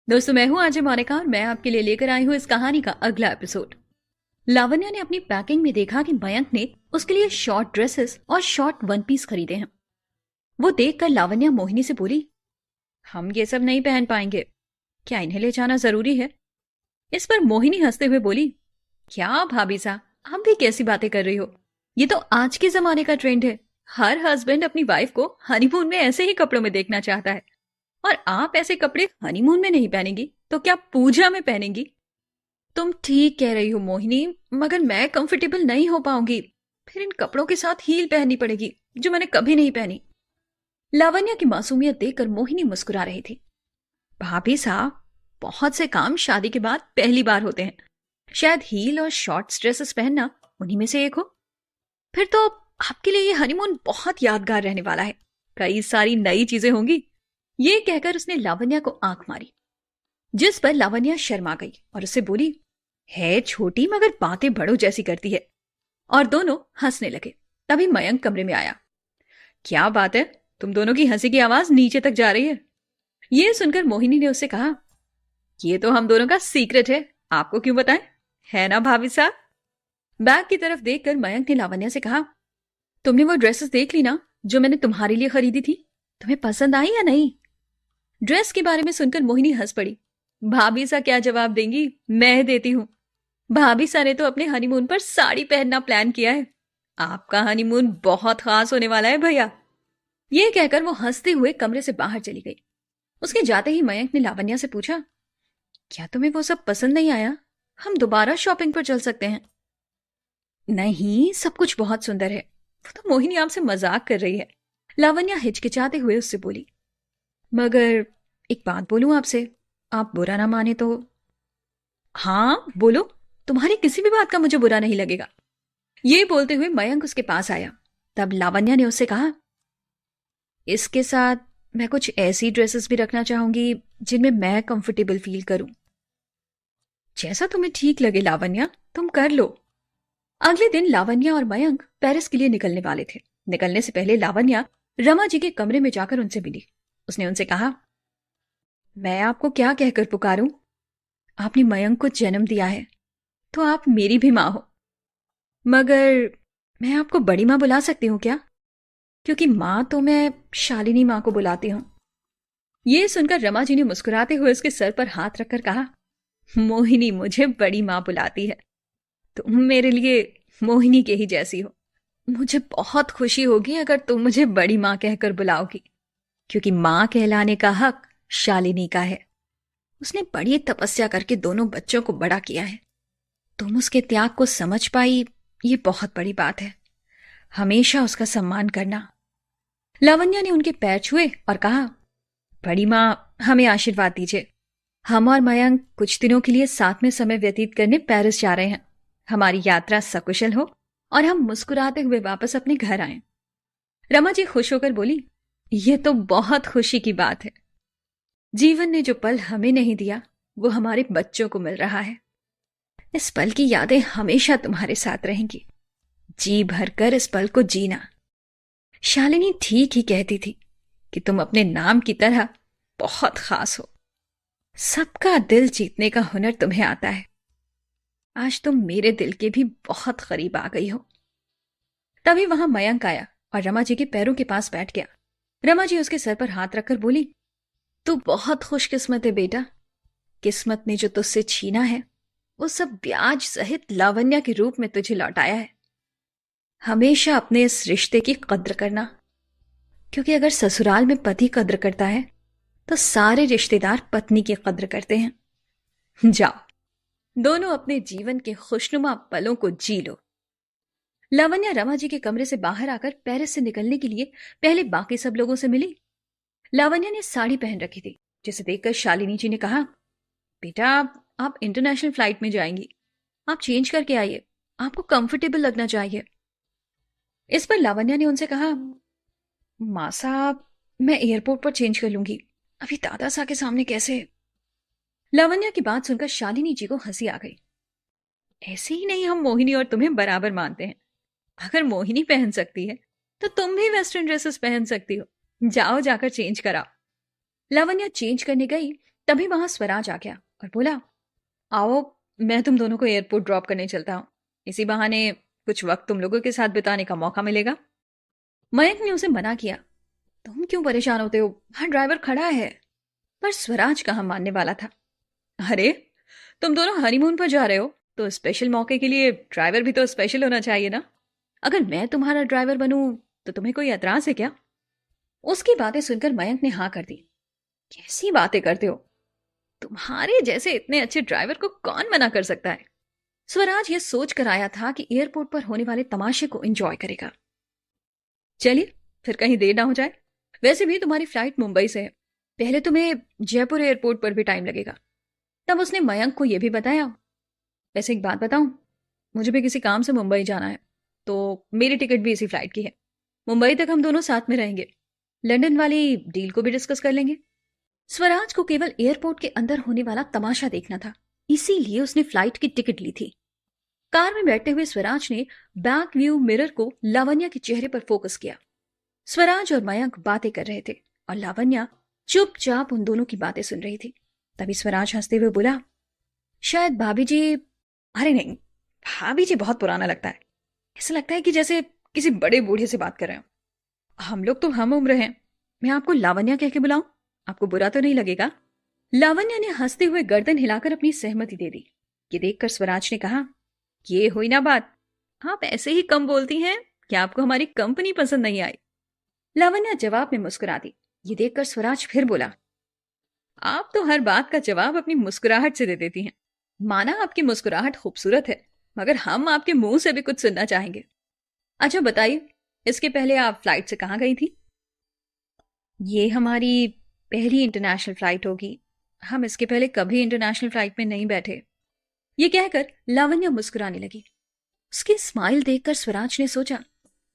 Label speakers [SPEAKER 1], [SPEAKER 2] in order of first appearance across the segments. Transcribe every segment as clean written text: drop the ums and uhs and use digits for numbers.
[SPEAKER 1] दोस्तों, मैं हूं आरजे मोनिका और मैं आपके लिए लेकर आई हूं इस कहानी का अगला एपिसोड। लावण्या ने अपनी पैकिंग में देखा कि मयंक ने उसके लिए शॉर्ट ड्रेसेस और शॉर्ट वन पीस खरीदे हैं। वो देखकर लावण्या मोहिनी से बोली, हम ये सब नहीं पहन पाएंगे, क्या इन्हें ले जाना जरूरी है? इस पर मोहिनी हंसते हुए बोली, क्या भाभी सा, हम भी कैसी बातें कर रही हो? ये तो आज के जमाने का ट्रेंड है। हर हस्बैंड अपनी वाइफ को हनीमून में ऐसे ही कपड़ों में देखना चाहता है। और आप ऐसे कपड़े हनीमून में नहीं पहनेंगी तो क्या पूजा में पहनेंगी? तुम ठीक कह रही हो मोहिनी, मगर मैं कंफर्टेबल नहीं हो पाऊंगी। फिर इन कपड़ों के साथ हील पहननी पड़ेगी जो मैंने कभी नहीं पहनी। लावण्या की मासूमियत देखकर मोहिनी मुस्कुरा रही थी। भाभी साहब, बहुत से काम शादी के बाद पहली बार होते हैं। शायद हील और शॉर्ट ड्रेसेस पहनना उन्हीं में से एक हो। फिर तो आपके लिए ये हनीमून बहुत यादगार रहने वाला है। कई सारी नई चीजें होंगी। ये कहकर उसने लावण्या को आंख मारी, जिस पर लावण्या शर्मा गई और उससे बोली, है छोटी मगर बातें बड़ों जैसी करती है। और दोनों हंसने लगे। तभी मयंक कमरे में आया। क्या बात है, तुम दोनों की हंसी की आवाज नीचे तक जा रही है। ये सुनकर मोहिनी ने उससे कहा, ये तो हम दोनों का सीक्रेट है, आपको क्यों बताएं? है ना भाभी साहब? बैग की तरफ देखकर मयंक ने लावण्या से कहा, तुमने वो ड्रेसेस देख ली ना जो मैंने तुम्हारे लिए खरीदी थी? तुम्हें पसंद आई या नहीं? ड्रेस के बारे में सुनकर मोहिनी हंस पड़ी। भाभी सा क्या जवाब देंगी, मैं देती हूं। भाभी सा ने तो अपने हनीमून पर साड़ी पहनना प्लान किया है। आपका हनीमून बहुत खास होने वाला है भैया। ये कहकर वो हंसते हुए कमरे से बाहर चली गई। उसके जाते ही मयंक ने लावण्या से पूछा, क्या तुम्हें वो सब पसंद नहीं आया? हम दोबारा शॉपिंग पर चल सकते हैं। नहीं, सब कुछ बहुत सुंदर है। वो तो मोहिनी आपसे मजाक कर रही है। लावण्या हिचकिचाते हुए उससे बोली, मगर एक बात बोलूं आपसे, आप बुरा ना माने तो? हाँ बोलो, तुम्हारी किसी भी बात का मुझे बुरा नहीं लगेगा। ये बोलते हुए मयंक उसके पास आया। तब लावण्या ने उससे कहा, इसके साथ मैं कुछ ऐसी ड्रेसेस भी रखना चाहूंगी जिनमें मैं कंफर्टेबल फील करूं। जैसा तुम्हें ठीक लगे लावण्या, तुम कर लो। अगले दिन लावण्या और मयंक पेरिस के लिए निकलने वाले थे। निकलने से पहले लावण्या रमा जी के कमरे में जाकर उनसे मिली। उसने उनसे कहा, मैं आपको क्या कहकर पुकारूं? आपने मयंक को जन्म दिया है तो आप मेरी भी मां हो। मगर मैं आपको बड़ी मां बुला सकती हूँ क्या? क्योंकि मां तो मैं शालिनी मां को बुलाती हूँ। ये सुनकर रमा जी ने मुस्कुराते हुए उसके सर पर हाथ रखकर कहा, मोहिनी मुझे बड़ी मां बुलाती है। तुम मेरे लिए मोहिनी के ही जैसी हो। मुझे बहुत खुशी होगी अगर तुम मुझे बड़ी मां कहकर बुलाओगी, क्योंकि मां कहलाने का हक शालिनी का है। उसने बड़ी तपस्या करके दोनों बच्चों को बड़ा किया है। तुम उसके त्याग को समझ पाई, ये बहुत बड़ी बात है। हमेशा उसका सम्मान करना। लावण्या ने उनके पैर छुए और कहा, बड़ी मां, हमें आशीर्वाद दीजिए। हम और मयंक कुछ दिनों के लिए साथ में समय व्यतीत करने पेरिस जा रहे हैं। हमारी यात्रा सकुशल हो और हम मुस्कुराते हुए वापस अपने घर आए। रमा जी खुश होकर बोली, ये तो बहुत खुशी की बात है। जीवन ने जो पल हमें नहीं दिया वो हमारे बच्चों को मिल रहा है। इस पल की यादें हमेशा तुम्हारे साथ रहेंगी। जी भरकर इस पल को जीना। शालिनी ठीक ही कहती थी कि तुम अपने नाम की तरह बहुत खास हो। सबका दिल जीतने का हुनर तुम्हें आता है। आज तुम मेरे दिल के भी बहुत करीब आ गई हो। तभी वहां मयंक आया और रमा जी के पैरों के पास बैठ गया। रमा जी उसके सर पर हाथ रखकर बोली, तू बहुत खुशकिस्मत है बेटा। किस्मत ने जो तुझसे छीना है वो सब ब्याज सहित लावण्या के रूप में तुझे लौटाया है। हमेशा अपने इस रिश्ते की कद्र करना, क्योंकि अगर ससुराल में पति कद्र करता है तो सारे रिश्तेदार पत्नी की कद्र करते हैं। जाओ, दोनों अपने जीवन के खुशनुमा पलों को जी लो। लावण्या रमा जी के कमरे से बाहर आकर पेरिस से निकलने के लिए पहले बाकी सब लोगों से मिली। लावण्या ने साड़ी पहन रखी थी, जिसे देखकर शालिनी जी ने कहा, बेटा आप इंटरनेशनल फ्लाइट में जाएंगी, आप चेंज करके आइए, आपको कंफर्टेबल लगना चाहिए। इस पर लावण्या ने उनसे कहा, माँ साहब, मैं एयरपोर्ट पर चेंज कर लूंगी, अभी दादा साहब के सामने कैसे? लावण्या की बात सुनकर शालिनी जी को हंसी आ गई। ऐसे ही नहीं, हम मोहिनी और तुम्हें बराबर मानते हैं। अगर मोहिनी पहन सकती है तो तुम भी वेस्टर्न ड्रेसेस पहन सकती हो। जाओ, जाकर चेंज कराओ। लावण्या चेंज करने गई तभी वहां स्वराज आ गया और बोला, आओ, मैं तुम दोनों को एयरपोर्ट ड्रॉप करने चलता हूँ। इसी बहाने कुछ वक्त तुम लोगों के साथ बिताने का मौका मिलेगा। मयंक ने उसे मना किया, तुम क्यों परेशान होते हो, हाँ ड्राइवर खड़ा है। पर स्वराज कहाँ मानने वाला था। अरे, तुम दोनों हनीमून पर जा रहे हो तो स्पेशल मौके के लिए ड्राइवर भी तो स्पेशल होना चाहिए ना। अगर मैं तुम्हारा ड्राइवर बनूं तो तुम्हें कोई एतराज है क्या? उसकी बातें सुनकर मयंक ने हाँ कर दी। कैसी बातें करते हो, तुम्हारे जैसे इतने अच्छे ड्राइवर को कौन मना कर सकता है। स्वराज ये सोच कर आया था कि एयरपोर्ट पर होने वाले तमाशे को एंजॉय करेगा। चलिए, फिर कहीं देर ना हो जाए। वैसे भी तुम्हारी फ्लाइट मुंबई से है, पहले तुम्हें जयपुर एयरपोर्ट पर भी टाइम लगेगा। तब उसने मयंक को यह भी बताया, वैसे एक बात बताऊं, मुझे भी किसी काम से मुंबई जाना है, तो मेरी टिकट भी इसी फ्लाइट की है। मुंबई तक हम दोनों साथ में रहेंगे। लंदन वाली डील को भी डिस्कस कर लेंगे। स्वराज को केवल एयरपोर्ट के अंदर होने वाला तमाशा देखना था, इसीलिए उसने फ्लाइट की टिकट ली थी। कार में बैठते हुए स्वराज ने बैक व्यू मिरर को लावण्या के चेहरे पर फोकस किया। स्वराज और मयंक बातें कर रहे थे और लावण्या चुपचाप उन दोनों की बातें सुन रही थी। तभी स्वराज हंसते हुए बोला, शायद भाभी जी, अरे नहीं, भाभी जी बहुत पुराना लगता है। ऐसा लगता है कि जैसे किसी बड़े बूढ़े से बात कर रहे हो। हम लोग तो हम उम्र हैं। मैं आपको लावण्या कह के बुलाऊं? आपको बुरा तो नहीं लगेगा? लावण्या ने हंसते हुए गर्दन हिलाकर अपनी सहमति दे दी। ये देखकर स्वराज ने कहा, ये हुई ना बात, आप ऐसे ही कम बोलती हैं कि आपको हमारी कंपनी पसंद नहीं आई। लावण्या जवाब में मुस्कुरा दी। ये देखकर स्वराज फिर बोला, आप तो हर बात का जवाब अपनी मुस्कुराहट से दे देती हैं। माना आपकी मुस्कुराहट खूबसूरत है, मगर हम आपके मुंह से भी कुछ सुनना चाहेंगे। अच्छा बताइए, इसके पहले आप फ्लाइट से कहाँ गई थी? ये हमारी पहली इंटरनेशनल फ्लाइट होगी। हम इसके पहले कभी इंटरनेशनल फ्लाइट में नहीं बैठे। ये कहकर लावण्या मुस्कुराने लगी। उसकी स्माइल देखकर स्वराज ने सोचा,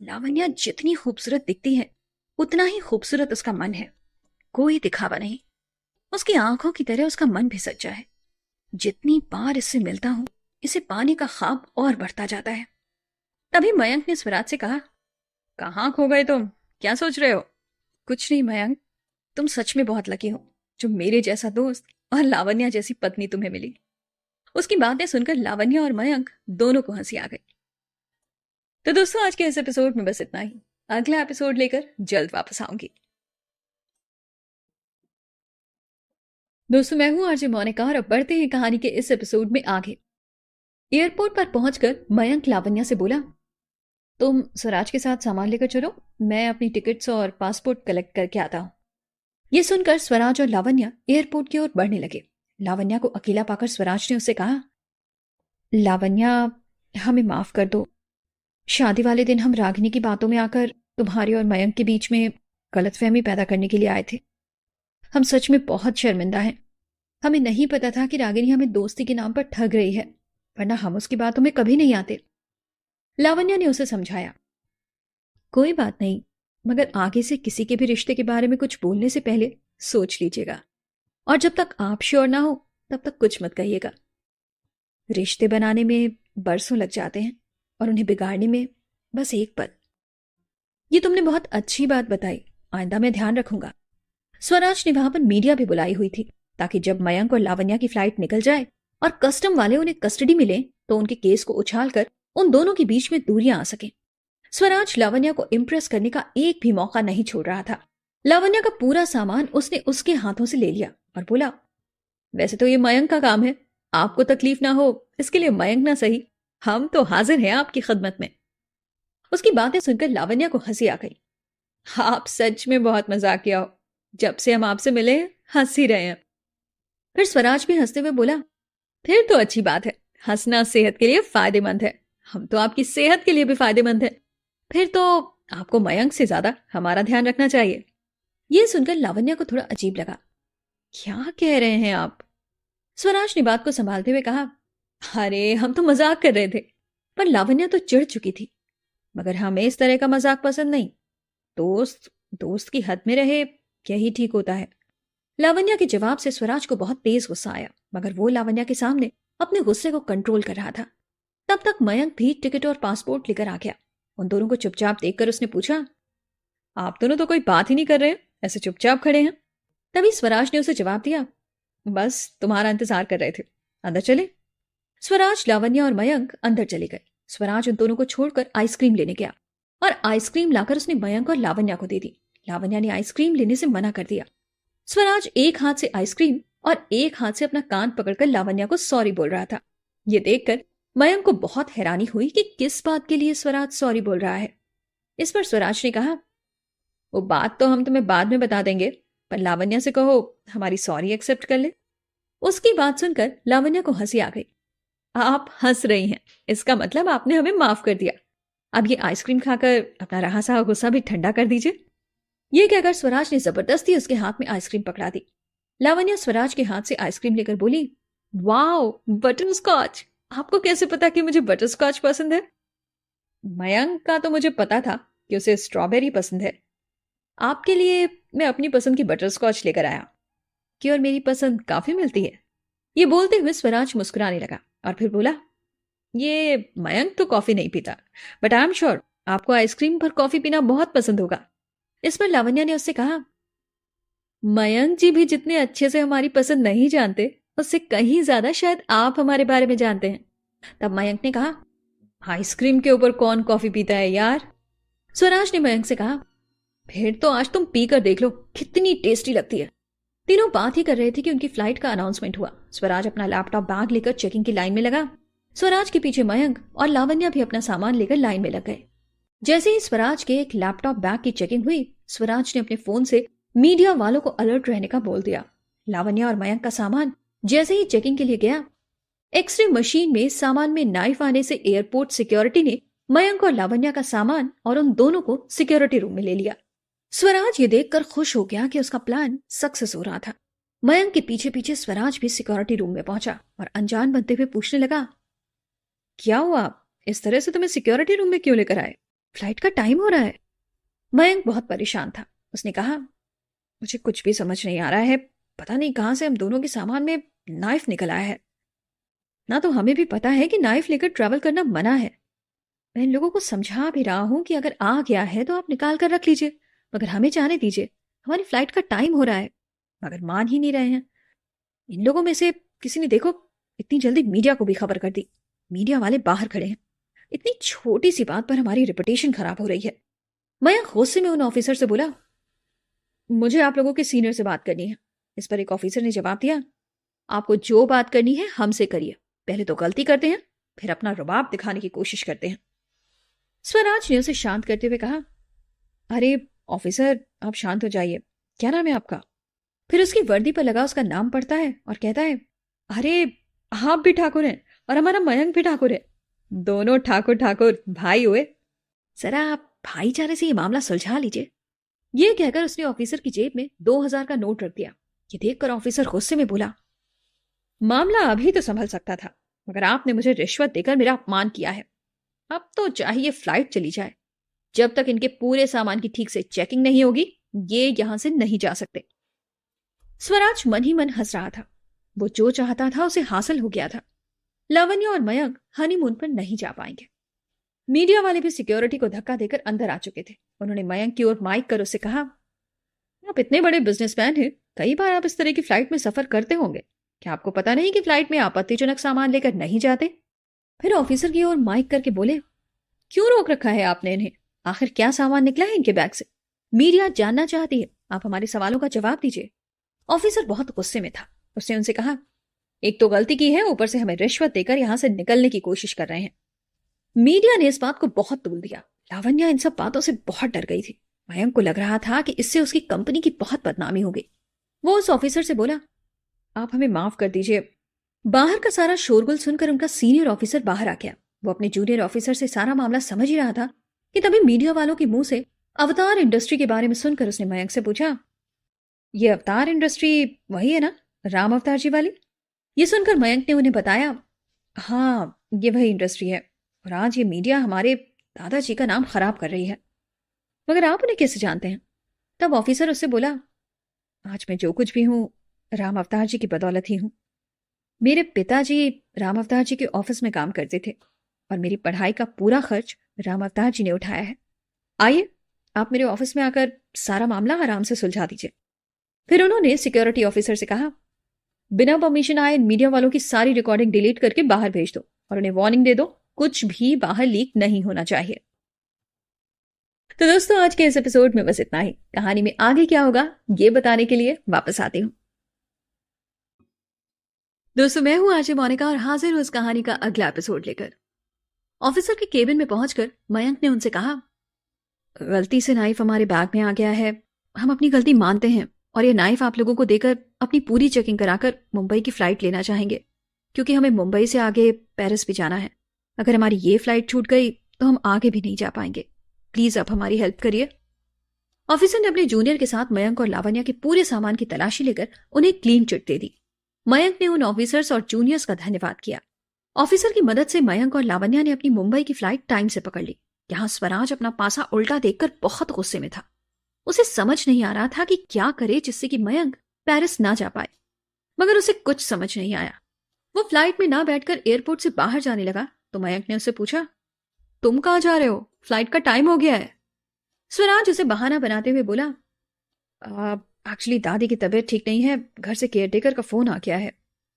[SPEAKER 1] लावण्या जितनी खूबसूरत दिखती है उतना ही खूबसूरत उसका मन है। कोई दिखावा नहीं, उसकी आंखों की तरह उसका मन भी सच्चा है। जितनी बार इससे मिलता हूं, इसे पाने का ख्वाब और बढ़ता जाता है। तभी मयंक ने स्वराज से कहा, कहाँ खो गए तुम, क्या सोच रहे हो? कुछ नहीं मयंक, तुम सच में बहुत लकी हो जो मेरे जैसा दोस्त और लावण्या जैसी पत्नी तुम्हें मिली। उसकी बातें सुनकर लावण्या और मयंक दोनों को हंसी आ गई। तो दोस्तों, आज के इस एपिसोड में बस इतना ही। अगला एपिसोड लेकर जल्द वापस आऊंगी। दोस्तों, मैं हूं आरजे मोनिका और अब बढ़ते हैं कहानी के इस एपिसोड में आगे। एयरपोर्ट पर पहुंचकर मयंक लावण्या से बोला, तुम स्वराज के साथ सामान लेकर चलो, मैं अपनी टिकट्स और पासपोर्ट कलेक्ट करके आता हूं। यह सुनकर स्वराज और लावण्या एयरपोर्ट की ओर बढ़ने लगे। लावण्या को अकेला पाकर स्वराज ने उससे कहा, लावण्या, हमें माफ कर दो। शादी वाले दिन हम रागिनी की बातों में आकर तुम्हारे और मयंक के बीच में गलतफहमी पैदा करने के लिए आए थे। हम सच में बहुत शर्मिंदा हैं। हमें नहीं पता था कि रागिनी हमें दोस्ती के नाम पर ठग रही है, वरना हम उसकी बातों में कभी नहीं आते। लावण्या ने उसे समझाया, कोई बात नहीं, मगर आगे से किसी के भी रिश्ते के बारे में कुछ बोलने से पहले सोच लीजिएगा, और जब तक आप श्योर ना हो तब तक कुछ मत कहिएगा। रिश्ते बनाने में बरसों लग जाते हैं और उन्हें बिगाड़ने में बस एक पल। ये तुमने बहुत अच्छी बात बताई, आइंदा मैं ध्यान रखूंगा। स्वराज ने वहां पर मीडिया भी बुलाई हुई थी ताकि जब मयंक और लावण्या की फ्लाइट निकल जाए और कस्टम वाले उन्हें कस्टडी में लें तो उनके केस को उछालकर उन दोनों के बीच में दूरियां आ सके। स्वराज लावण्या को इम्प्रेस करने का एक भी मौका नहीं छोड़ रहा था। लावण्या का पूरा सामान उसने उसके हाथों से ले लिया और बोला, वैसे तो ये मयंक का काम है, आपको तकलीफ ना हो इसके लिए मयंक ना सही, हम तो हाजिर हैं आपकी खिदमत में। उसकी बातें सुनकर लावण्या को हंसी आ गई। आप सच में बहुत मजाकिया हो, जब से हम आपसे मिले हंस ही रहे हैं। फिर स्वराज भी हंसते हुए बोला, फिर तो अच्छी बात है, हंसना सेहत के लिए फायदेमंद है, हम तो आपकी सेहत के लिए भी फायदेमंद है। फिर तो आपको मयंक से ज्यादा हमारा ध्यान रखना चाहिए। यह सुनकर लावण्या को थोड़ा अजीब लगा। क्या कह रहे हैं आप? स्वराज ने बात को संभालते हुए कहा, अरे हम तो मजाक कर रहे थे। पर लावण्या तो चिढ़ चुकी थी। मगर हमें इस तरह का मजाक पसंद नहीं, दोस्त दोस्त की हद में रहे, यही ठीक होता है। लावण्या के जवाब से स्वराज को बहुत तेज गुस्सा आया, मगर वो लावण्या के सामने अपने गुस्से को कंट्रोल कर रहा था। तब तक मयंक भी टिकट और पासपोर्ट लेकर आ गया। उन दोनों को चुपचाप देखकर उसने पूछा, आप दोनों तो कोई बात ही नहीं कर रहे हैं, ऐसे चुपचाप खड़े हैं। तभी स्वराज ने उसे जवाब दिया, बस तुम्हारा इंतजार कर रहे थे, अंदर चले। स्वराज, लावण्या और मयंक अंदर चले गए। स्वराज उन दोनों को छोड़कर आइसक्रीम लेने गया और आइसक्रीम लाकर उसने मयंक और लावण्या को दे दी। लावण्या ने आइसक्रीम लेने से मना कर दिया। स्वराज एक हाथ से आइसक्रीम और एक हाथ से अपना कान पकड़कर लावण्या को सॉरी बोल रहा था। ये देखकर मयंक को बहुत हैरानी हुई कि किस बात के लिए स्वराज सॉरी बोल रहा है। इस पर स्वराज ने कहा, वो बात तो हम तुम्हें बाद में बता देंगे, पर लावण्या से कहो हमारी सॉरी एक्सेप्ट कर ले। उसकी बात सुनकर लावण्या को हंसी आ गई। आप हंस रही हैं, इसका मतलब आपने हमें माफ कर दिया। अब ये आइसक्रीम खाकर अपना रहा सहा गुस्सा भी ठंडा कर दीजिए। ये कहकर स्वराज ने जबरदस्ती उसके हाथ में आइसक्रीम पकड़ा दी। लावण्या स्वराज के हाथ से आइसक्रीम लेकर बोली, वाओ, बटर स्कॉच! आपको कैसे पता कि मुझे बटर स्कॉच पसंद है? मयंक का तो मुझे पता था कि उसे स्ट्रॉबेरी पसंद है। आपके लिए मैं अपनी पसंद की बटर स्कॉच लेकर आया, कि और मेरी पसंद काफी मिलती है। ये बोलते हुए स्वराज मुस्कुराने लगा और फिर बोला, ये मयंक तो कॉफी नहीं पीता, बट आई एम श्योर आपको आइसक्रीम पर कॉफी पीना बहुत पसंद होगा। इस पर लावण्या ने उससे कहा, मयंक जी भी जितने अच्छे से हमारी पसंद नहीं जानते, उससे कहीं ज्यादा शायद आप हमारे बारे में जानते हैं। तब मयंक ने कहा, आइसक्रीम के ऊपर कौन कॉफी पीता है यार? स्वराज ने मयंक से कहा, फिर तो आज तुम पी कर देख लो, कितनी टेस्टी लगती है। तीनों बात ही कर रहे थे कि उनकी फ्लाइट का अनाउंसमेंट हुआ। स्वराज अपना लैपटॉप बैग लेकर चेकिंग की लाइन में लगा। स्वराज के पीछे मयंक और लावण्या भी अपना सामान लेकर लाइन में लग गए। जैसे ही स्वराज के एक लैपटॉप बैग की चेकिंग हुई, स्वराज ने अपने फोन से मीडिया वालों को अलर्ट रहने का बोल दिया। लावण्या और मयंक का सामान जैसे ही चेकिंग के लिए गया, एक्सरे मशीन में सामान में नाइफ आने से एयरपोर्ट सिक्योरिटी ने मयंक और लावण्या का सामान और उन दोनों को सिक्योरिटी रूम में ले लिया। स्वराज ये देखकर खुश हो गया कि उसका प्लान सक्सेस हो रहा था। मयंक के पीछे पीछे स्वराज भी सिक्योरिटी रूम में पहुंचा और अनजान बनते हुए पूछने लगा, क्या हुआ, इस तरह से तुम्हें सिक्योरिटी रूम में क्यों लेकर आए? फ्लाइट का टाइम हो रहा है। मयंक बहुत परेशान था। उसने कहा, मुझे कुछ भी समझ नहीं आ रहा है, पता नहीं कहां से हम दोनों के सामान में नाइफ निकल आया है। ना तो हमें भी पता है कि नाइफ लेकर ट्रैवल करना मना है। मैं इन लोगों को समझा भी रहा हूं कि अगर आ गया है तो आप निकाल कर रख लीजिए, मगर हमें जाने दीजिए, हमारी फ्लाइट का टाइम हो रहा है। मगर मान ही नहीं रहे हैं। इन लोगों में से किसी ने देखो इतनी जल्दी मीडिया को भी खबर कर दी। मीडिया वाले बाहर खड़े हैं। इतनी छोटी सी बात पर हमारी रेपुटेशन खराब हो रही है। मयंक गुस्से में उन ऑफिसर से बोला, मुझे आप लोगों के सीनियर से बात करनी है। इस पर एक ऑफिसर ने जवाब दिया, आपको जो बात करनी है हमसे करिए, पहले तो गलती करते हैं, फिर अपना रुबाब दिखाने की कोशिश करते हैं। स्वराज ने उसे शांत करते हुए कहा, अरे ऑफिसर, आप शांत हो जाइए, क्या नाम है आपका? फिर उसकी वर्दी पर लगा उसका नाम पढ़ता है और कहता है, अरे आप भी ठाकुर हैं और हमारा मयंक भी ठाकुर है, दोनों ठाकुर ठाकुर भाई हुए। जरा आप भाईचारे से ये मामला सुलझा लीजिए। ये कहकर उसने ऑफिसर की जेब में 2000 का नोट रख दिया। ये देखकर ऑफिसर गुस्से में बोला, मामला अभी तो संभल सकता था, मगर आपने मुझे रिश्वत देकर मेरा अपमान किया है। अब तो चाहिए फ्लाइट चली जाए। जब तक इनके पूरे सामान की ठीक से चेकिंग नहीं होगी, ये यहां से नहीं जा सकते। स्वराज मन ही मन हंस रहा था। वो जो चाहता था उसे हासिल हो गया था। लावण्या और मयंक हनीमून पर नहीं जा पाएंगे। मीडिया वाले भी सिक्योरिटी को धक्का देकर अंदर आ चुके थे। उन्होंने मयंक की ओर माइक कर उससे कहा, आप इतने बड़े बिजनेसमैन हैं, कई बार आप इस तरह की फ्लाइट में सफर करते होंगे, क्या आपको पता नहीं कि फ्लाइट में आपत्तिजनक सामान लेकर नहीं जाते? फिर ऑफिसर की ओर माइक करके बोले, क्यों रोक रखा है आपने इन्हें? आखिर क्या सामान निकला है इनके बैग से? मीडिया जानना चाहती है, आप हमारे सवालों का जवाब दीजिए। ऑफिसर बहुत गुस्से में था। उसने उनसे कहा, एक तो गलती की है, ऊपर से हमें रिश्वत देकर यहां से निकलने की कोशिश कर रहे हैं। मीडिया ने इस बात को बहुत तूल दिया। लावण्या इन सब बातों से बहुत डर गई थी। मयंक को लग रहा था कि इससे उसकी कंपनी की बहुत बदनामी हो गई। वो उस ऑफिसर से बोला, आप हमें माफ कर दीजिए। बाहर का सारा शोरगुल सुनकर उनका सीनियर ऑफिसर बाहर आ गया। वो अपने जूनियर ऑफिसर से सारा मामला समझ ही रहा था कि तभी मीडिया वालों के मुंह से अवतार इंडस्ट्री के बारे में सुनकर उसने मयंक से पूछा, ये अवतार इंडस्ट्री वही है ना, राम अवतार जी वाली? ये सुनकर मयंक ने उन्हें बताया, हाँ ये वही इंडस्ट्री है, और आज ये मीडिया हमारे दादाजी का नाम खराब कर रही है। मगर आप उन्हें कैसे जानते हैं? तब ऑफिसर उससे बोला, आज मैं जो कुछ भी हूं राम अवतार जी की बदौलत ही हूं। मेरे पिताजी राम अवतार जी के ऑफिस में काम करते थे और मेरी पढ़ाई का पूरा खर्च राम अवतार जी ने उठाया है। आइए आप मेरे ऑफिस में आकर सारा मामला आराम से सुलझा दीजिए। फिर उन्होंने सिक्योरिटी ऑफिसर से कहा, बिना परमिशन आए मीडिया वालों की सारी रिकॉर्डिंग डिलीट करके बाहर भेज दो और उन्हें वार्निंग दे दो, कुछ भी बाहर लीक नहीं होना चाहिए। तो दोस्तों, आज के इस एपिसोड में बस इतना ही। कहानी में आगे क्या होगा ये बताने के लिए वापस आती हूँ। दोस्तों, मैं हूं आरजे मोनिका और हाजिर हूं इस कहानी का अगला एपिसोड लेकर। ऑफिसर के केबिन में पहुंचकर मयंक ने उनसे कहा, गलती से नाइफ हमारे बैग में आ गया है, हम अपनी गलती मानते हैं और ये नाइफ आप लोगों को देकर अपनी पूरी चेकिंग कराकर मुंबई की फ्लाइट लेना चाहेंगे, क्योंकि हमें मुंबई से आगे पेरिस भी जाना है। अगर हमारी ये फ्लाइट छूट गई तो हम आगे भी नहीं जा पाएंगे। प्लीज आप हमारी हेल्प करिए। ऑफिसर ने अपने जूनियर के साथ मयंक और लावण्या के पूरे सामान की तलाशी लेकर उन्हें क्लीन चिट दे दी। मयंक ने उन ऑफिसर्स और जूनियर्स का धन्यवाद किया। ऑफिसर की मदद से मयंक और लावण्या ने अपनी मुंबई की फ्लाइट टाइम से पकड़ ली। यहां स्वराज अपना पासा उल्टा देखकर बहुत गुस्से में था। उसे समझ नहीं आ रहा था कि क्या करे जिससे कि मयंक पेरिस ना जा पाए, मगर उसे कुछ समझ नहीं आया। वो फ्लाइट में ना बैठकर एयरपोर्ट से बाहर जाने लगा तो मयंक ने उससे पूछा, तुम कहाँ जा रहे हो? फ्लाइट का टाइम हो गया है। स्वराज उसे बहाना बनाते हुए बोला, एक्चुअली दादी की तबीयत ठीक नहीं है, घर से केयरटेकर का फोन आ गया है।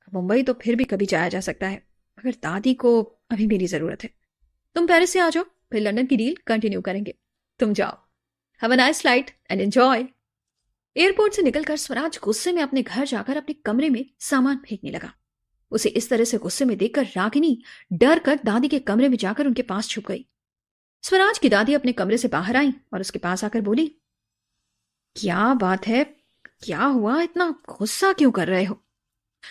[SPEAKER 1] मुंबई तो फिर भी कभी जाया जा सकता है, मगर दादी को अभी मेरी जरूरत है। तुम पेरिस से आ जाओ, फिर लंदन की डील कंटिन्यू करेंगे। तुम जाओ, have a nice flight and enjoy. Airport से निकलकर स्वराज गुस्से में अपने घर जाकर अपने कमरे में सामान फेंकने लगा। उसे इस तरह से गुस्से में देखकर रागिनी डर कर दादी के कमरे में जाकर उनके पास छुप गई। स्वराज की दादी अपने कमरे से बाहर आई और उसके पास आकर बोली, क्या बात है, क्या हुआ, इतना गुस्सा क्यों कर रहे हो?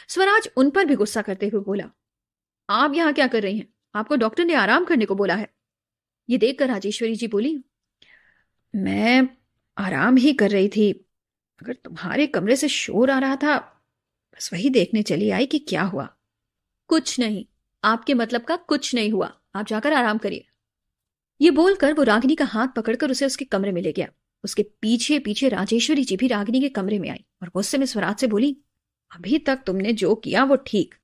[SPEAKER 1] स्वराज उन पर भी गुस्सा करते हुए बोला, आप यहां क्या कर रही हैं? आपको डॉक्टर ने आराम करने को बोला है। ये देखकर राजेश्वरी जी बोली, मैं आराम ही कर रही थी, अगर तुम्हारे कमरे से शोर आ रहा था, बस वही देखने चली आई कि क्या हुआ। कुछ नहीं, आपके मतलब का कुछ नहीं हुआ, आप जाकर आराम करिए। ये बोलकर वो रागिनी का हाथ पकड़कर उसे उसके कमरे में ले गया। उसके पीछे पीछे राजेश्वरी जी भी रागिनी के कमरे में आई और गुस्से में स्वराज से बोली, अभी तक तुमने जो किया वो ठीक,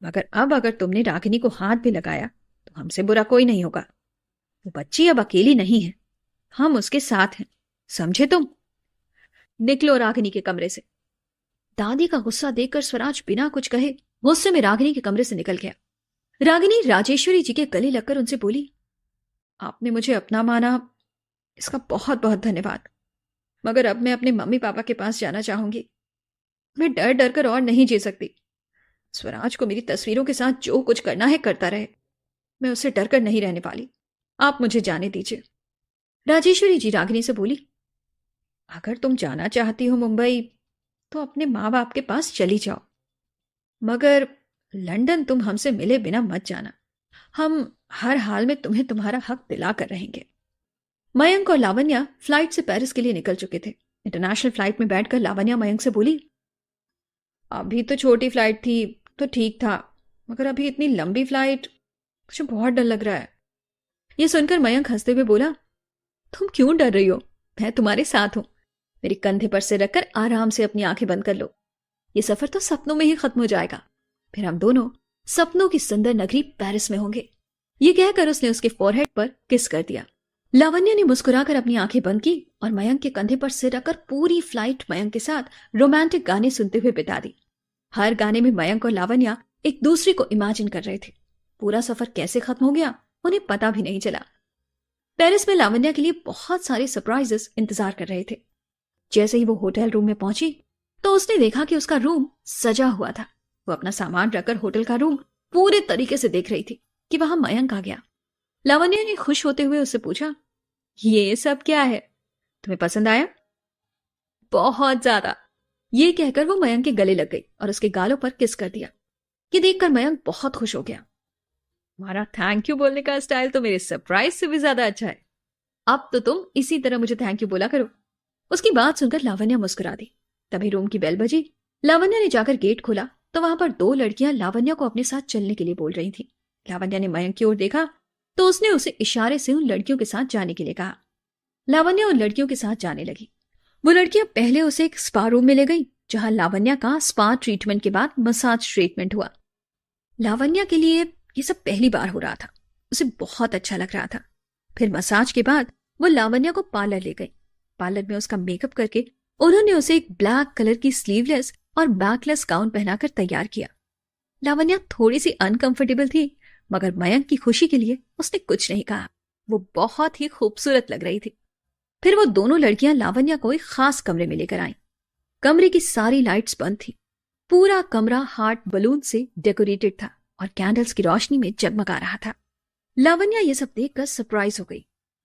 [SPEAKER 1] मगर अब अगर तुमने रागिनी को हाथ भी लगाया तो हमसे बुरा कोई नहीं होगा। वो बच्ची अब अकेली नहीं है, हम उसके साथ हैं, समझे तुम? निकलो रागिनी के कमरे से। दादी का गुस्सा देखकर स्वराज बिना कुछ कहे गुस्से में रागिनी के कमरे से निकल गया। रागिनी राजेश्वरी जी के गले लगकर उनसे बोली, आपने मुझे अपना माना, इसका बहुत बहुत धन्यवाद, मगर अब मैं अपने मम्मी पापा के पास जाना चाहूंगी। मैं डर डर कर और नहीं जी सकती। स्वराज को मेरी तस्वीरों के साथ जो कुछ करना है करता रहे, मैं उससे डर कर नहीं रहने वाली। आप मुझे जाने दीजिए। राजेश्वरी जी रागिनी से बोली, अगर तुम जाना चाहती हो मुंबई तो अपने माँ बाप के पास चली जाओ, मगर लंदन तुम हमसे मिले बिना मत जाना। हम हर हाल में तुम्हें तुम्हारा हक दिला कर रहेंगे। मयंक और लावण्या फ्लाइट से पेरिस के लिए निकल चुके थे। इंटरनेशनल फ्लाइट में बैठकर लावण्या मयंक से बोली, अभी तो छोटी फ्लाइट थी तो ठीक था, मगर अभी इतनी लंबी फ्लाइट, मुझे बहुत डर लग रहा है। यह सुनकर मयंक हंसते हुए बोला, तुम क्यों डर रही हो, मैं तुम्हारे साथ हूं। मेरे कंधे पर से रखकर आराम से अपनी आंखें बंद कर लो। ये सफर तो सपनों में ही खत्म हो जाएगा, फिर हम दोनों सपनों की सुंदर नगरी पेरिस में होंगे। ये कहकर उसने उसके फोरहेड पर किस कर दिया। लावण्या ने मुस्कुराकर अपनी आंखें बंद की और मयंक के कंधे पर सिर रखकर पूरी फ्लाइट मयंक के साथ रोमांटिक गाने सुनते हुए बिता दी। हर गाने में मयंक और लावण्या एक दूसरे को इमेजिन कर रहे थे। पूरा सफर कैसे खत्म हो गया उन्हें पता भी नहीं चला। पेरिस में लावण्या के लिए बहुत सारे सरप्राइजेस इंतजार कर रहे थे। जैसे ही वो होटल रूम में पहुंची तो उसने देखा कि उसका रूम सजा हुआ था। वो अपना सामान रखकर होटल का रूम पूरे तरीके से देख रही थी कि वहां मयंक आ गया। लावण्या ने खुश होते हुए उससे पूछा, ये सब क्या है, तुम्हें पसंद आया? बहुत ज्यादा। ये कहकर वो मयंक के गले लग गई और उसके गालों पर किस कर दिया। ये देखकर मयंक बहुत खुश हो गया। तुम्हारा थैंक यू बोलने का स्टाइल तो मेरे सरप्राइज से भी ज्यादा अच्छा है। अब तो तुम इसी तरह मुझे थैंक यू बोला करो। उसकी बात सुनकर लावण्या मुस्कुरा दी। तभी रूम की बेल बजी। लावण्या ने जाकर गेट खोला तो वहां पर दो लड़कियां लावण्या को अपने साथ चलने के लिए बोल रही थी। लावण्या ने मयंक की ओर देखा तो उसने उसे इशारे से उन लड़कियों के साथ जाने के लिए कहा। लावण्या उन लड़कियों के साथ जाने लगी। वो लड़कियां पहले उसे एक स्पा रूम में ले गई, जहां लावण्या का स्पा ट्रीटमेंट के बाद मसाज ट्रीटमेंट हुआ। लावण्या के लिए ये सब पहली बार हो रहा था। उसे बहुत अच्छा लग रहा था। फिर मसाज के बाद वो लावण्या को पार्लर ले गई। पार्लर में उसका मेकअप करके उन्होंने उसे एक ब्लैक कलर की स्लीवलेस और बैकलेस गाउन पहनाकर तैयार किया। लावण्या थोड़ी सी अनकंफर्टेबल थी, मगर मयंक की खुशी के लिए उसने कुछ नहीं कहा। वो बहुत ही खूबसूरत लग रही थी। फिर वो दोनों लड़कियां लावण्या को एक खास कमरे में लेकर आईं। कमरे की सारी लाइट्स बंद थी। पूरा कमरा हार्ट बलून से डेकोरेटेड था और कैंडल्स की रोशनी में जगमगा रहा था। लावण्या ये सब देखकर सरप्राइज हो गई।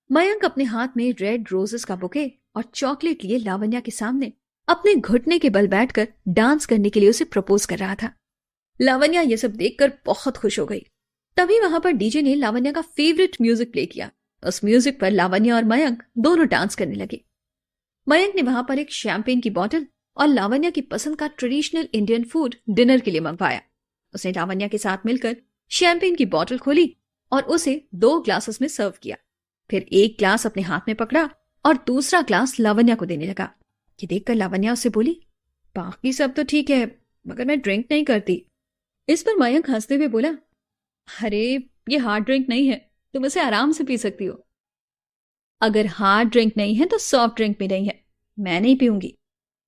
[SPEAKER 1] मयंक अपने हाथ में रेड रोजेस का बुके और चॉकलेट लिए लावण्या के सामने अपने घुटने के बल बैठकर डांस करने के लिए उसे प्रपोज कर रहा था। लावण्या ये सब देखकर बहुत खुश हो गई। तभी वहां पर डीजे ने लावण्या का फेवरेट म्यूजिक प्ले किया। उस म्यूजिक पर लावण्या और मयंक दोनों डांस करने लगे। मयंक ने वहां पर एक शैंपेन की बोतल और लावण्या की पसंद का ट्रेडिशनल इंडियन फूड डिनर के लिए मंगवाया। उसने लावण्या के साथ मिलकर शैंपेन की बोतल खोली और उसे 2 ग्लासेस में सर्व किया। फिर एक ग्लास अपने हाथ में पकड़ा और दूसरा ग्लास लावण्या को देने लगा। ये देखकर लावण्या उससे बोली, बाकी सब तो ठीक है, मगर मैं ड्रिंक नहीं करती। इस पर मयंक हंसते हुए बोला, अरे ये हार्ड ड्रिंक नहीं है, तुम इसे आराम से पी सकती हो। अगर हार्ड ड्रिंक नहीं है तो सॉफ्ट ड्रिंक भी नहीं है, मैं नहीं पीऊंगी।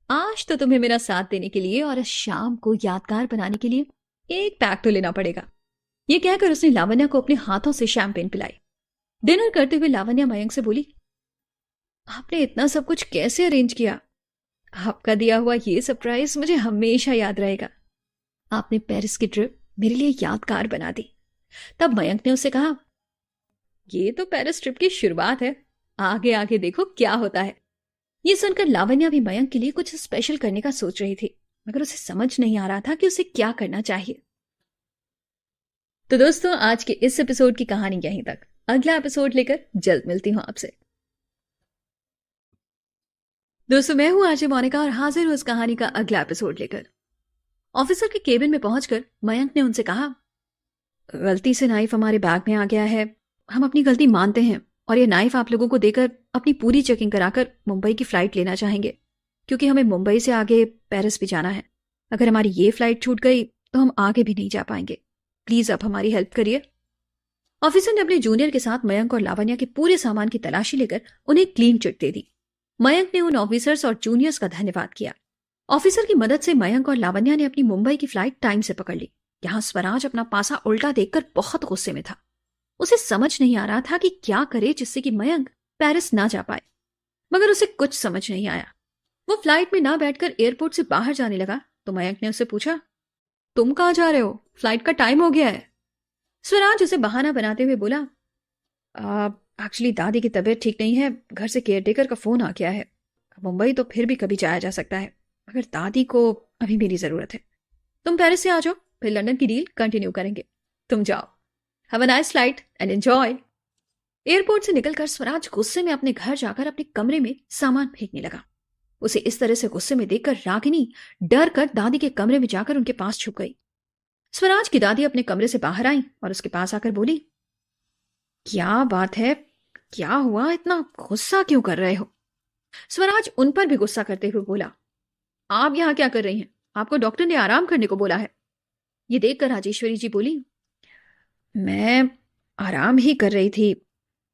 [SPEAKER 1] आज तो तुम्हें मेरा साथ देने के लिए और इस शाम को यादगार बनाने के लिए एक पैक तो लेना पड़ेगा। ये कहकर उसने लावण्या को अपने हाथों से शैंपेन पिलाई। डिनर करते हुए लावण्या मयंक से बोली, आपने इतना सब कुछ कैसे अरेंज किया? आपका दिया हुआ ये सरप्राइज मुझे हमेशा याद रहेगा। आपने पेरिस की ट्रिप मेरे लिए यादगार बना दी। तब मयंक ने उससे कहा, ये तो पेरिस ट्रिप की शुरुआत है, आगे आगे देखो क्या होता है। ये सुनकर लावण्या भी मयंक के लिए कुछ स्पेशल करने का सोच रही थी, मगर उसे समझ नहीं आ रहा था कि उसे क्या करना चाहिए। तो दोस्तों, आज के इस एपिसोड की कहानी यहीं तक। अगला एपिसोड लेकर जल्द मिलती हूं आपसे। दोस्तों, मैं हूं आरजे मोनिका और हाजिर हूं इस कहानी का अगला एपिसोड लेकर। ऑफिसर के केबिन में पहुंचकर मयंक ने उनसे कहा, गलती से नाइफ हमारे बैग में आ गया है, हम अपनी गलती मानते हैं और ये नाइफ आप लोगों को देकर अपनी पूरी चेकिंग कराकर मुंबई की फ्लाइट लेना चाहेंगे, क्योंकि हमें मुंबई से आगे पेरिस भी जाना है। अगर हमारी ये फ्लाइट छूट गई तो हम आगे भी नहीं जा पाएंगे। प्लीज आप हमारी हेल्प करिए। ऑफिसर ने अपने जूनियर के साथ मयंक और लावण्या के पूरे सामान की तलाशी लेकर उन्हें क्लीन चिट दे दी। मयंक ने उन ऑफिसर्स और जूनियर्स का धन्यवाद किया। ऑफिसर की मदद से मयंक और लावण्या ने अपनी मुंबई की फ्लाइट टाइम से पकड़ ली। यहाँ स्वराज अपना पासा उल्टा देखकर बहुत गुस्से में था। उसे समझ नहीं आ रहा था कि क्या करे जिससे कि मयंक पेरिस ना जा पाए, मगर उसे कुछ समझ नहीं आया। वो फ्लाइट में ना बैठकर एयरपोर्ट से बाहर जाने लगा तो मयंक ने उससे पूछा, तुम कहाँ जा रहे हो? फ्लाइट का टाइम हो गया है। स्वराज उसे बहाना बनाते हुए बोला, एक्चुअली दादी की तबीयत ठीक नहीं है, घर से केयरटेकर का फोन आ गया है। मुंबई तो फिर भी कभी जाया जा सकता है, मगर दादी को अभी मेरी जरूरत है। तुम पेरिस से आ जाओ, फिर लंदन की डील कंटिन्यू करेंगे। तुम जाओ, have a nice flight and enjoy. Airport से निकलकर स्वराज गुस्से में अपने घर जाकर अपने कमरे में सामान फेंकने लगा। उसे इस तरह से गुस्से में देखकर रागिनी डर कर दादी के कमरे में जाकर उनके पास छुप गई। स्वराज की दादी अपने कमरे से बाहर आई और उसके पास आकर बोली, क्या बात है, क्या हुआ, इतना गुस्सा क्यों कर रहे हो? स्वराज उन पर भी गुस्सा करते हुए बोला, आप यहां क्या कर रही हैं? आपको डॉक्टर ने आराम करने को बोला है। ये देखकर राजेश्वरी जी बोली, मैं आराम ही कर रही थी,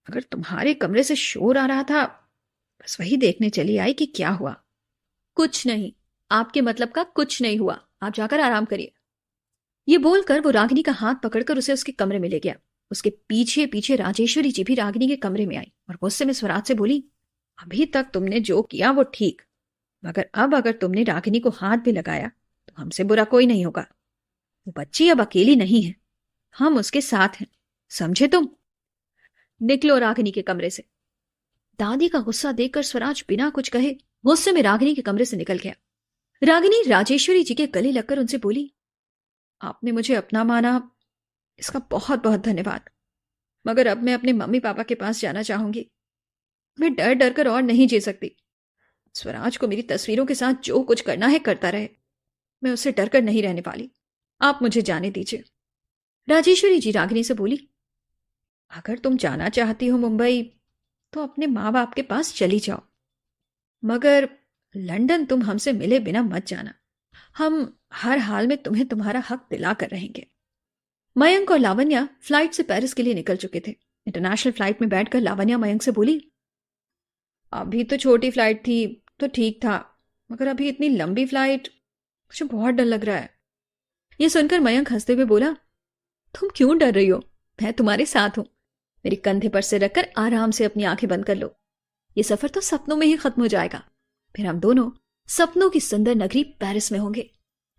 [SPEAKER 1] अगर तुम्हारे कमरे से शोर आ रहा था, बस वही देखने चली आई कि क्या हुआ। कुछ नहीं, आपके मतलब का कुछ नहीं हुआ, आप जाकर आराम करिए। ये बोलकर वो रागिनी का हाथ पकड़कर उसे उसके कमरे में ले गया। उसके पीछे पीछे राजेश्वरी जी भी रागिनी के कमरे में आई और गुस्से में स्वराज से बोली, अभी तक तुमने जो किया वो ठीक, मगर अब अगर तुमने रागिनी को हाथ भी लगाया तो हमसे बुरा कोई नहीं होगा। वो बच्ची अब अकेली नहीं है, हम उसके साथ हैं, समझे तुम? निकलो रागिनी के कमरे से। दादी का गुस्सा देखकर स्वराज बिना कुछ कहे गुस्से में रागिनी के कमरे से निकल गया। रागिनी राजेश्वरी जी के गले लगकर उनसे बोली, आपने मुझे अपना माना, इसका बहुत बहुत धन्यवाद, मगर अब मैं अपने मम्मी पापा के पास जाना चाहूंगी। मैं डर डर कर और नहीं जी सकती। स्वराज को मेरी तस्वीरों के साथ जो कुछ करना है करता रहे, मैं उससे डर कर नहीं रहने वाली। आप मुझे जाने दीजिए। राजेश्वरी जी रागिनी से बोली, अगर तुम जाना चाहती हो मुंबई तो अपने माँ बाप के पास चली जाओ, मगर लंदन तुम हमसे मिले बिना मत जाना। हम हर हाल में तुम्हें तुम्हारा हक दिला कर रहेंगे। मयंक और लावण्या फ्लाइट से पेरिस के लिए निकल चुके थे। इंटरनेशनल फ्लाइट में बैठकर लावण्या मयंक से बोली, अभी तो छोटी फ्लाइट थी तो ठीक था, मगर अभी इतनी लंबी फ्लाइट, मुझे बहुत डर लग रहा है। ये सुनकर मयंक हंसते हुए बोला, तुम क्यों डर रही हो? मैं तुम्हारे साथ हूं। मेरे कंधे पर से रखकर आराम से अपनी आंखें बंद कर लो। ये सफर तो सपनों में ही खत्म हो जाएगा। फिर हम दोनों सपनों की सुंदर नगरी पेरिस में होंगे।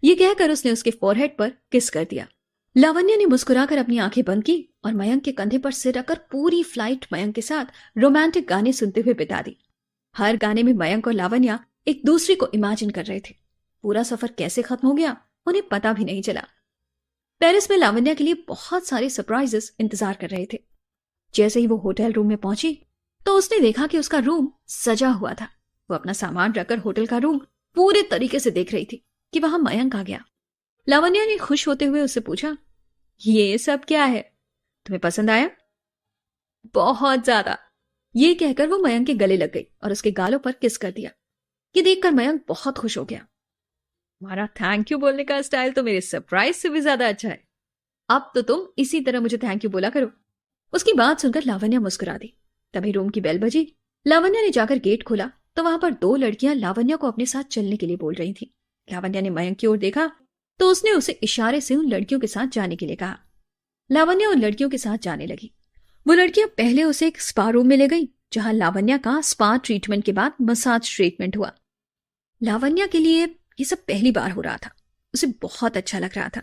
[SPEAKER 1] ये कहकर उसने उसके फोरहेड पर किस कर दिया। लावण्या ने मुस्कुराकर अपनी आंखें बंद की और मयंक के कंधे पर सिर रखकर पूरी फ्लाइट मयंक के साथ रोमांटिक गाने सुनते हुए बिता दी। हर गाने में मयंक और लावण्या एक दूसरे को इमेजिन कर रहे थे। पूरा सफर कैसे खत्म हो गया उन्हें पता भी नहीं चला। पेरिस में लावण्या के लिए बहुत सारे सरप्राइजेस इंतजार कर रहे थे। जैसे ही वो होटल रूम में पहुंची तो उसने देखा कि उसका रूम सजा हुआ था। वो अपना सामान रखकर होटल का रूम पूरे तरीके से देख रही थी कि वहां मयंक आ गया। लावण्या ने खुश होते हुए उससे पूछा, ये सब क्या है? तुम्हें पसंद आया? बहुत ज्यादा। ये कहकर वो मयंक के गले लग गई और उसके गालों पर किस कर दिया। ये देखकर मयंक बहुत खुश हो गया। तुम्हारा थैंक यू बोलने का स्टाइल तो मेरे सरप्राइज से भी ज्यादा अच्छा है। अब तो तुम इसी तरह मुझे थैंक यू बोला करो। उसकी बात सुनकर लावण्या मुस्कुरा दी। तभी रूम की बेल बजी। लावण्या ने जाकर गेट खोला तो वहां पर 2 लड़कियां लावण्या को अपने साथ चलने के लिए बोल रही थी। लावण्या ने मयंक की ओर देखा तो उसने उसे इशारे से उन लड़कियों के साथ जाने के लिए कहा। लावण्या उन लड़कियों के साथ जाने लगी। वो लड़कियां पहले उसे एक स्पा रूम में ले गई जहां लावण्या का स्पा ट्रीटमेंट के बाद मसाज ट्रीटमेंट हुआ। लावण्या के लिए ये सब पहली बार हो रहा था। उसे बहुत अच्छा लग रहा था।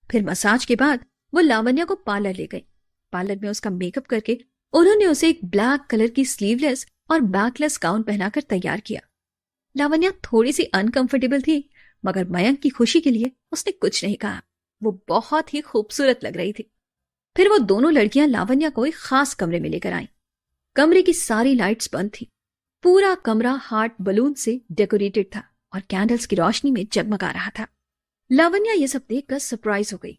[SPEAKER 1] फिर मसाज के बाद वो लावण्या को पार्लर ले गई। पार्लर में उसका मेकअप करके उन्होंने उसे एक ब्लैक कलर की स्लीवलेस और बैकलेस गाउन पहनाकर तैयार किया। लावण्या थोड़ी सी अनकंफर्टेबल थी मगर मयंक की खुशी के लिए उसने कुछ नहीं कहा। वो बहुत ही खूबसूरत लग रही थी। फिर वो दोनों लड़कियां लावण्या को एक खास कमरे में लेकर आईं। कमरे की सारी लाइट्स बंद थी। पूरा कमरा हार्ट बलून से डेकोरेटेड था और कैंडल्स की रोशनी में जगमगा रहा था। लावण्या ये सब देखकर सरप्राइज हो गई।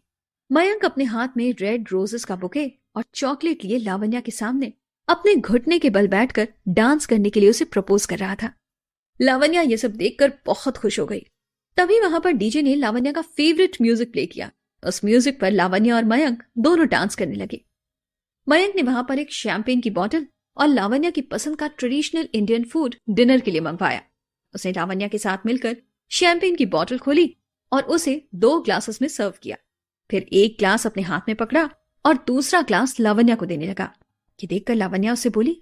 [SPEAKER 1] मयंक अपने हाथ में रेड रोजेस का बुके और चॉकलेट लिए लावण्या के सामने अपने घुटने के बल बैठकर डांस करने के लिए उसे प्रपोज कर रहा था। लावण्या ये सब देखकर बहुत खुश हो गई। तभी वहां पर डीजे ने लावण्या का फेवरेट म्यूजिक प्ले किया। उस म्यूजिक पर लावण्या और मयंक दोनों डांस करने लगे। मयंक ने वहां पर एक शैंपेन की बोतल और लावण्या की पसंद का ट्रेडिशनल इंडियन फूड डिनर के लिए मंगवाया। उसने लावण्या के साथ मिलकर शैंपेन की बोतल खोली और उसे 2 ग्लासेस में सर्व किया। फिर एक ग्लास अपने हाथ में पकड़ा और दूसरा ग्लास लावण्या को देने लगा। ये देखकर लावण्या उससे बोली,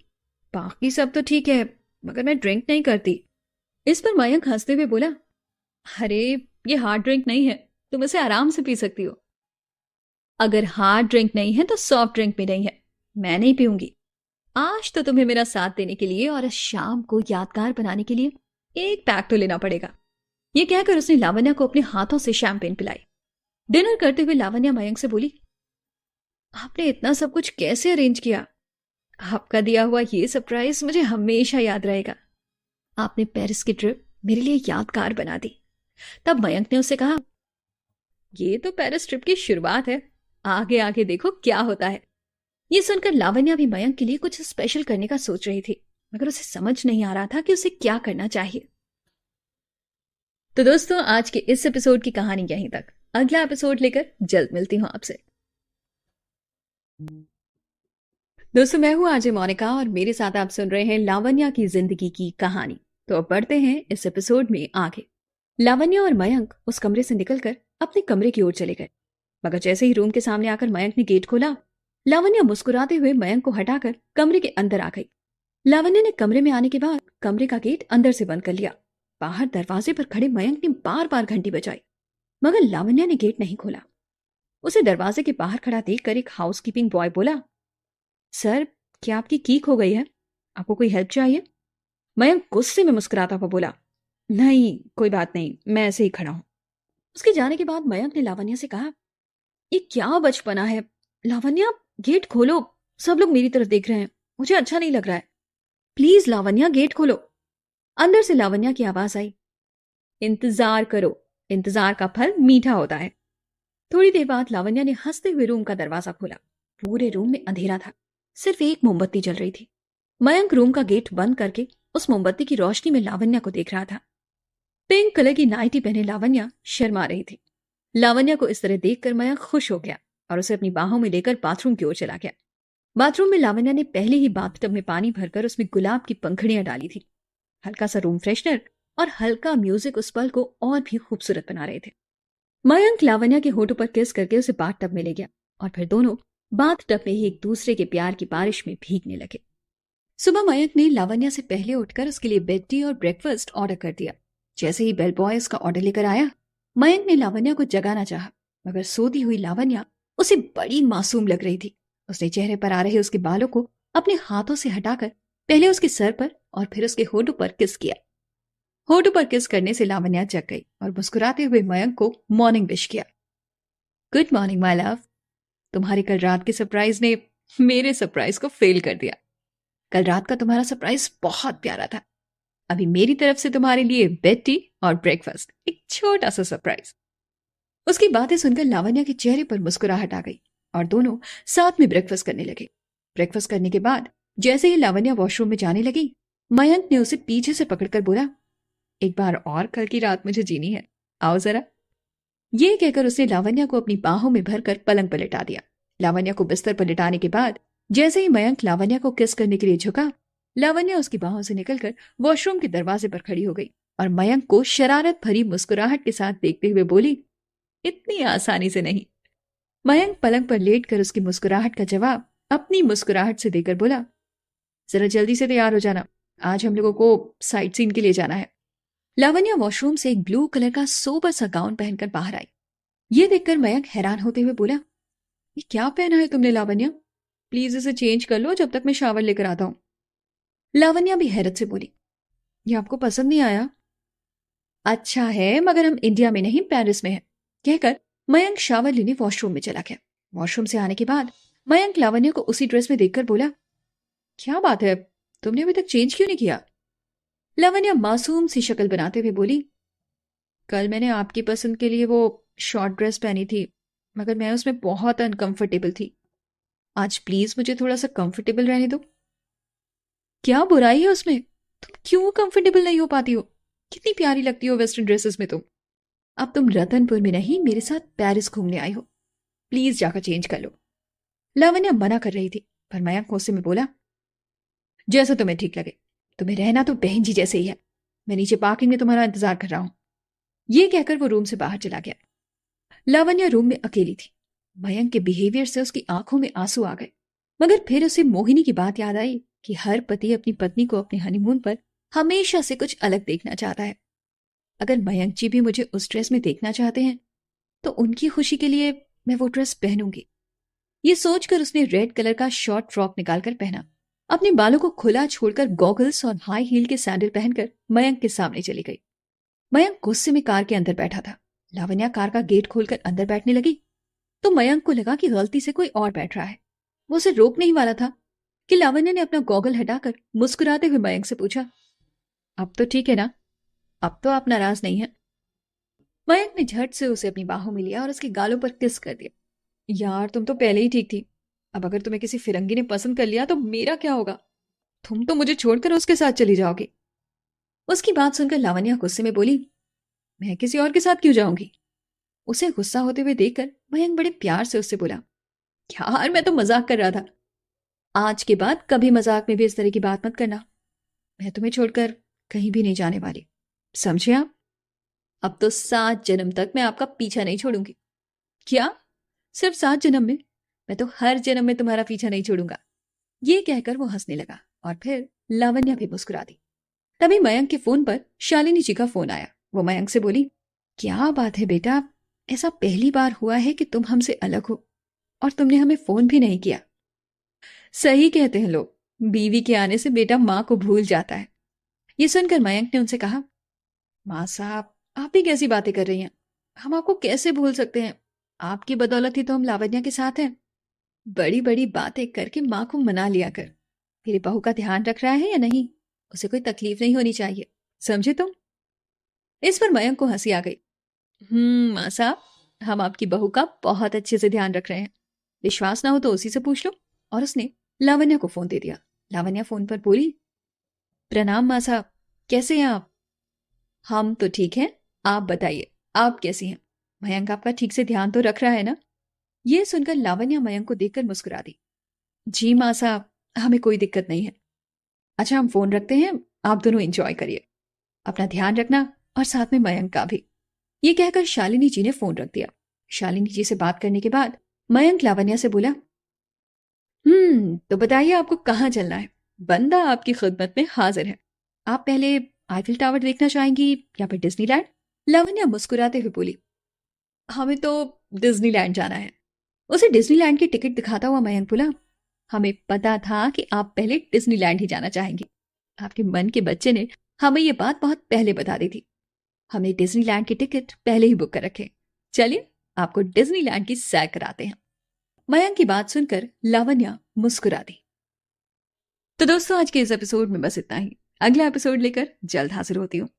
[SPEAKER 1] बाकी सब तो ठीक है मगर मैं ड्रिंक नहीं करती। इस पर मयंक हंसते हुए बोला, अरे ये हार्ड ड्रिंक नहीं है, तुम इसे आराम से पी सकती हो। अगर हार्ड ड्रिंक नहीं है तो सॉफ्ट ड्रिंक भी नहीं है, मैं नहीं पीऊंगी। आज तो तुम्हें मेरा साथ देने के लिए और इस शाम को यादगार बनाने के लिए एक पैक तो लेना पड़ेगा। ये कहकर उसने लावण्या को अपने हाथों से शैंपेन पिलाई। डिनर करते हुए लावण्या मयंक से बोली, आपने इतना सब कुछ कैसे अरेंज किया? आपका दिया हुआ ये सरप्राइज मुझे हमेशा याद रहेगा। आपने पेरिस की ट्रिप मेरे लिए यादगार बना दी। तब मयंक ने उससे कहा, ये तो पेरिस ट्रिप की शुरुआत है, आगे आगे देखो क्या होता है। ये सुनकर लावण्या भी मयंक के लिए कुछ स्पेशल करने का सोच रही थी मगर उसे समझ नहीं आ रहा था कि उसे क्या करना चाहिए। तो दोस्तों आज के इस एपिसोड की कहानी यहीं तक। अगला एपिसोड लेकर जल्द मिलती हूं आपसे। दोस्तों मैं हूं आरजे मोनिका और मेरे साथ आप सुन रहे हैं लावण्या की जिंदगी की कहानी। तो अब बढ़ते हैं इस एपिसोड में आगे। लावण्या और मयंक उस कमरे से निकलकर अपने कमरे की ओर चले गए मगर जैसे ही रूम के सामने आकर मयंक ने गेट खोला, लावण्या मुस्कुराते हुए मयंक को हटाकर कमरे के अंदर आ गई। लावण्या ने कमरे में आने के बाद कमरे का गेट अंदर से बंद कर लिया। बाहर दरवाजे पर खड़े मयंक ने बार बार घंटी बजाई मगर लावण्या ने गेट नहीं खोला। उसे दरवाजे के बाहर खड़ा देखकर एक हाउसकीपिंग बॉय बोला, सर क्या आपकी की खो गई है? आपको कोई हेल्प चाहिए? मयंक गुस्से में मुस्कुराता हुआ बोला, नहीं कोई बात नहीं, मैं ऐसे ही खड़ा हूं। उसके जाने के बाद मयंक ने लावण्या से कहा, ये क्या बचपना है? लावण्या गेट खोलो, सब लोग मेरी तरफ देख रहे हैं, मुझे अच्छा नहीं लग रहा है। प्लीज लावण्या गेट खोलो। अंदर से लावण्या की आवाज आई, इंतजार करो, इंतजार का फल मीठा होता है। थोड़ी देर बाद लावण्या ने हंसते हुए रूम का दरवाजा खोला। पूरे रूम में अंधेरा था, सिर्फ एक मोमबत्ती जल रही थी। मयंक रूम का गेट बंद करके उस मोमबत्ती की रोशनी में लावण्या को देख रहा था। पिंक कलर की नाइटी पहने लावण्या शर्मा रही थी। लावण्या को इस तरह देखकर मयंक खुश हो गया और उसे अपनी बाहों में लेकर बाथरूम की ओर चला गया। बाथरूम में लावण्या ने पहले ही बाथटब में पानी भरकर उसमें गुलाब की पंखुड़ियां डाली थी। हल्का सा रूम फ्रेशनर और हल्का म्यूजिक उस पल को और भी खूबसूरत बना रहे थे। मयंक लावण्या के होठों पर किस करके उसे बाथ टब में ले गया और फिर दोनों बाथ टब में ही एक दूसरे के प्यार की बारिश में भीगने लगे। सुबह मयंक ने लावण्या से पहले उठकर उसके लिए बेड टी और ब्रेकफास्ट ऑर्डर कर दिया। जैसे ही बेल बॉय उसका ऑर्डर लेकर आया, मयंक ने लावण्या को जगाना चाहा, मगर सोती हुई लावण्या उसे बड़ी मासूम लग रही थी। उसने चेहरे पर आ रहे उसके बालों को अपने हाथों से हटाकर पहले उसके सर पर और फिर उसके होठों पर किस किया। होठों पर किस करने से लावण्या जग गई और मुस्कुराते हुए मयंक को मॉर्निंग विश किया। Good morning my love. तुम्हारे कल रात के सरप्राइज ने मेरे सरप्राइज को फेल कर दिया। कल रात का तुम्हारा सरप्राइज बहुत प्यारा था। अभी मेरी तरफ से तुम्हारे लिए बेड टी और ब्रेकफास्ट, एक छोटा सा सरप्राइज। उसकी बातें सुनकर लावण्या के चेहरे पर मुस्कुराहट आ गई और दोनों साथ में ब्रेकफास्ट करने लगे। ब्रेकफास्ट करने के बाद जैसे ही लावण्या वॉशरूम में जाने लगी, मयंक ने उसे पीछे से पकड़कर बोला, एक बार और कल की रात मुझे जीनी है, आओ जरा। ये कहकर उसने लावण्या को अपनी बाहों में भरकर पलंग पर लिटा दिया। लावण्या को बिस्तर पर लिटाने के बाद जैसे ही मयंक लावण्या को किस करने के लिए झुका, लावण्या उसकी बाहों से निकलकर वॉशरूम के दरवाजे पर खड़ी हो गई और मयंक को शरारत भरी मुस्कुराहट के साथ देखते हुए बोली, इतनी आसानी से नहीं। मयंक पलंग पर लेटकर उसकी मुस्कुराहट का जवाब अपनी मुस्कुराहट से देकर बोला, जरा जल्दी से तैयार हो जाना, आज हम लोगों को साइट सीन के लिए जाना है। लावण्या वॉशरूम से एक ब्लू कलर का सोबर सा गाउन पहनकर बाहर आई। ये देखकर मयंक हैरान होते हुए बोला, ये क्या पहना है तुमने लावण्या? प्लीज इसे चेंज कर लो जब तक मैं शावर लेकर आता हूं। लावण्या भी हैरत से बोली, ये आपको पसंद नहीं आया? अच्छा है, मगर हम इंडिया में नहीं पेरिस में हैं। कहकर मयंक शावर लेने वॉशरूम में चला गया। वॉशरूम से आने के बाद मयंक लावण्या को उसी ड्रेस में देखकर बोला, क्या बात है, तुमने अभी तक चेंज क्यों नहीं किया? लावण्या मासूम सी शक्ल बनाते हुए बोली, कल मैंने आपकी पसंद के लिए वो शॉर्ट ड्रेस पहनी थी, मगर मैं उसमें बहुत अनकंफर्टेबल थी। आज प्लीज मुझे थोड़ा सा कंफर्टेबल रहने दो। क्या बुराई है उसमें? तुम क्यों कंफर्टेबल नहीं हो पाती हो? कितनी प्यारी लगती हो वेस्टर्न ड्रेसेस में तुम। अब तुम रतनपुर में नहीं, मेरे साथ पेरिस घूमने आई हो। प्लीज जाकर चेंज कर लो। लावण्या मना कर रही थी, पर मयंक गुस्से में बोला, जैसा तुम्हें ठीक लगे। तुम्हें रहना तो बहन जी जैसे ही है। मैं नीचे पार्किंग में तुम्हारा इंतजार कर रहा हूं। ये कहकर वो रूम से बाहर चला गया। लावण्या रूम में अकेली थी। मयंक के बिहेवियर से उसकी आंखों में आंसू आ गए, मगर फिर उसे मोहिनी की बात याद आई कि हर पति अपनी पत्नी को अपने हनीमून पर हमेशा से कुछ अलग देखना चाहता है। अगर मयंक जी भी मुझे उस ड्रेस में देखना चाहते हैं तो उनकी खुशी के लिए मैं वो ड्रेस पहनूंगी। ये सोचकर उसने रेड कलर का शॉर्ट फ्रॉक निकालकर पहना। अपने बालों को खुला छोड़कर गॉगल्स और हाई हील के सैंडल पहनकर मयंक के सामने चली गई। मयंक गुस्से में कार के अंदर बैठा था। लावण्या कार का गेट खोलकर अंदर बैठने लगी तो मयंक को लगा कि गलती से कोई और बैठ रहा है। वो उसे रोकने ही वाला था कि लावण्या ने अपना गॉगल हटाकर मुस्कुराते हुए मयंक से पूछा, अब तो ठीक है ना? अब तो आप नाराज नहीं है? मयंक ने झट से उसे अपनी बाहों में लिया और उसके गालों पर किस कर दिया। यार, तुम तो पहले ही ठीक थी। अब अगर तुम्हें किसी फिरंगी ने पसंद कर लिया तो मेरा क्या होगा? तुम तो मुझे छोड़कर उसके साथ चली जाओगी। उसकी बात सुनकर लावण्या गुस्से में बोली, मैं किसी और के साथ क्यों जाऊंगी? उसे गुस्सा होते हुए देखकर मयंक बड़े प्यार से उससे बोला, यार मैं तो मजाक कर रहा था। आज के बाद कभी मजाक में भी इस तरह की बात मत करना। मैं तुम्हें छोड़कर कहीं भी नहीं जाने वाली, समझे आप? अब तो 7 जन्म तक मैं आपका पीछा नहीं छोड़ूंगी। क्या? सिर्फ 7 जन्म में? मैं तो हर जन्म में तुम्हारा पीछा नहीं छोड़ूंगा। ये कहकर वो हंसने लगा और फिर लावण्या भी मुस्कुरा दी। तभी मयंक के फोन पर शालिनी जी का फोन आया। वो मयंक से बोली, क्या बात है बेटा, ऐसा पहली बार हुआ है कि तुम हमसे अलग हो और तुमने हमें फोन भी नहीं किया। सही कहते हैं लोग, बीवी के आने से बेटा माँ को भूल जाता है। ये सुनकर मयंक ने उनसे कहा, माँ साहब आप भी कैसी बातें कर रही हैं? हम आपको कैसे भूल सकते हैं? आपकी बदौलत ही तो हम लावण्या के साथ हैं। बड़ी बड़ी बातें करके माँ को मना लिया कर। मेरी बहू का ध्यान रख रहा है या नहीं? उसे कोई तकलीफ नहीं होनी चाहिए, समझे तुम? इस पर मयंक को हंसी आ गई। माँ साहब, हम आपकी बहू का बहुत अच्छे से ध्यान रख रहे हैं। विश्वास ना हो तो उसी से पूछ लो। और उसने लावण्या को फोन दे दिया। लावण्या फोन पर बोली, प्रणाम माँ साहब, कैसे हैं आप? हम तो ठीक हैं, आप बताइए आप कैसी हैं? मयंक आपका ठीक से ध्यान तो रख रहा है ना? ये सुनकर लावण्या मयंक को देखकर मुस्कुरा दी। जी माँ साहब, हमें कोई दिक्कत नहीं है। अच्छा हम फोन रखते हैं, आप दोनों एंजॉय करिए। अपना ध्यान रखना और साथ में मयंक का भी। ये कहकर शालिनी जी ने फोन रख दिया। शालिनी जी से बात करने के बाद मयंक लावण्या से बोला, तो बताइए आपको कहाँ चलना है? बंदा आपकी खिदमत में हाजिर है। आप पहले आईफिल टावर देखना चाहेंगी या फिर डिज्नीलैंड? लावण्या मुस्कुराते हुए बोली, हमें तो डिज्नीलैंड जाना है। उसे डिज्नीलैंड की टिकट दिखाता हुआ मयंक बोला, हमें पता था कि आप पहले डिज्नीलैंड ही जाना चाहेंगी। आपके मन के बच्चे ने हमें ये बात बहुत पहले बता दी थी। हमने डिज्नीलैंड की टिकट पहले ही बुक कर रखे। चलिए आपको डिज्नीलैंड की सैर कराते हैं। मयंक की बात सुनकर लावण्या मुस्कुरा दी। तो दोस्तों आज के इस एपिसोड में बस इतना ही। अगला एपिसोड लेकर जल्द हाजिर होती हूँ।